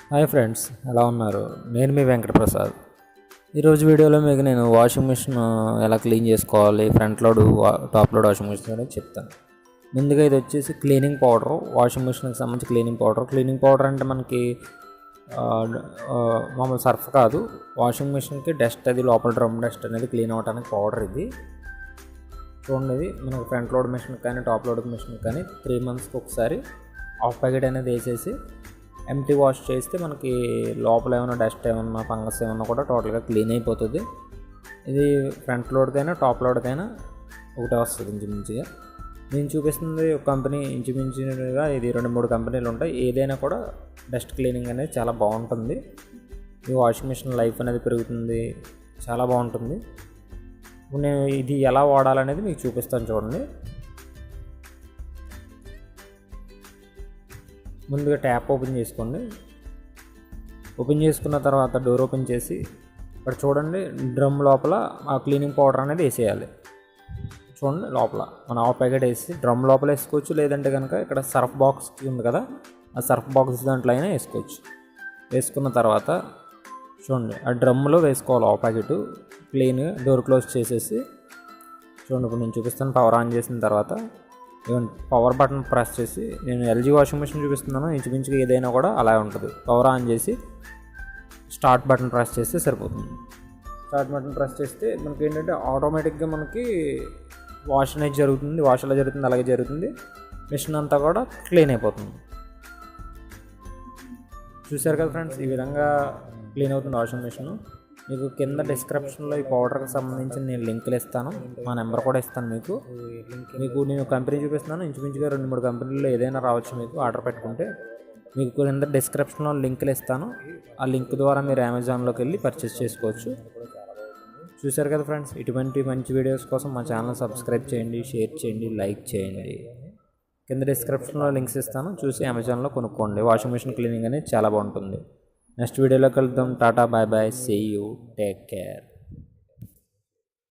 Hi friends, ఎలా ఉన్నారు? నేను మీ వెంకటప్రసాద్. ఈరోజు వీడియోలో మీకు నేను వాషింగ్ మిషన్ ఎలా క్లీన్ చేసుకోవాలి, front load top load washing machine అనేది చెప్తాను. ముందుగా ఇది వచ్చేసి క్లీనింగ్ పౌడర్, వాషింగ్ మిషన్కి సంబంధించి క్లీనింగ్ పౌడర్ అంటే మనకి మామూలు సర్ఫ్ కాదు. వాషింగ్ మిషన్కి డస్ట్ అది లోపల డ్రమ్ డస్ట్ అనేది క్లీన్ అవ్వడానికి పౌడర్ ఇది. చూడండి, ఇది మనకి ఫ్రంట్ లోడ్ మిషన్ కానీ టాప్ లోడ్ మిషన్ కానీ 3 monthsకి ఒకసారి హాఫ్ ప్యాకెట్ అనేది వేసేసి ఎంటీ వాష్ చేస్తే మనకి లోపల ఏమైనా డస్ట్ ఏమన్నా ఫంగస్ ఏమన్నా కూడా టోటల్గా క్లీన్ అయిపోతుంది. ఇది ఫ్రంట్ లోడ్కైనా టాప్ లోడ్కైనా ఒకటే వస్తుంది ఇంచుమించుగా. నేను చూపిస్తుంది ఒక కంపెనీ, ఇంచుమించుగా ఇది 2-3 కంపెనీలు ఉంటాయి. ఏదైనా కూడా డస్ట్ క్లీనింగ్ అనేది చాలా బాగుంటుంది. ఈ వాషింగ్ మిషన్ లైఫ్ అనేది పెరుగుతుంది, చాలా బాగుంటుంది. ఇప్పుడు నేను ఇది ఎలా వాడాలనేది మీకు చూపిస్తాను చూడండి. ముందుగా ట్యాప్ ఓపెన్ చేసుకోండి. ఓపెన్ చేసుకున్న తర్వాత డోర్ ఓపెన్ చేసి ఇక్కడ చూడండి, డ్రమ్ లోపల ఆ క్లీనింగ్ పౌడర్ అనేది వేసేయాలి. చూడండి, లోపల మన హాఫ్ ప్యాకెట్ వేసి డ్రమ్ లోపల వేసుకోవచ్చు, లేదంటే కనుక ఇక్కడ సర్ఫ్ బాక్స్ ఉంది కదా, ఆ సర్ఫ్ బాక్స్ దాంట్లో అయినా వేసుకోవచ్చు. వేసుకున్న తర్వాత చూడండి, ఆ డ్రమ్లో వేసుకోవాలి హాఫ్ ప్యాకెట్. క్లీన్గా డోర్ క్లోజ్ చేసేసి చూడండి, ఇప్పుడు నేను చూపిస్తాను. పవర్ ఆన్ చేసిన తర్వాత పవర్ బటన్ ప్రెస్ చేసి, నేను ఎల్జీ వాషింగ్ మిషన్ చూపిస్తున్నాను, ఇంచుమించుగా ఏదైనా కూడా అలా ఉంటుంది. పవర్ ఆన్ చేసి స్టార్ట్ బటన్ ప్రెస్ చేస్తే సరిపోతుంది. స్టార్ట్ బటన్ ప్రెస్ చేస్తే మనకి ఏంటంటే ఆటోమేటిక్గా మనకి వాష్ అనేది జరుగుతుంది. వాష్ ఎలా జరుగుతుంది అలాగే జరుగుతుంది. మిషన్ అంతా కూడా క్లీన్ అయిపోతుంది. చూశారు కదా ఫ్రెండ్స్, ఈ విధంగా క్లీన్ అవుతుంది వాషింగ్ మిషన్. మీకు కింద డిస్క్రిప్షన్లో ఈ పౌడర్కి సంబంధించి నేను లింకులు ఇస్తాను, మా నెంబర్ కూడా ఇస్తాను. మీకు నేను కంపెనీ చూపిస్తున్నాను, ఇంచుమించుగా 2-3 కంపెనీల్లో ఏదైనా రావచ్చు. మీకు ఆర్డర్ పెట్టుకుంటే మీకు కింద డిస్క్రిప్షన్లో లింకులు ఇస్తాను. ఆ లింక్ ద్వారా మీరు అమెజాన్లోకి వెళ్ళి పర్చేస్ చేసుకోవచ్చు. చూశారు కదా ఫ్రెండ్స్, ఇటువంటి మంచి వీడియోస్ కోసం మా ఛానల్ సబ్స్క్రైబ్ చేయండి, షేర్ చేయండి, లైక్ చేయండి. కింద డిస్క్రిప్షన్లో లింక్స్ ఇస్తాను, చూసి అమెజాన్లో కొనుక్కోండి. వాషింగ్ మిషన్ క్లీనింగ్ అనేది చాలా బాగుంటుంది. నెక్స్ట్ వీడియోలో కలుద్దాం. Tata, bye bye, see you, take care.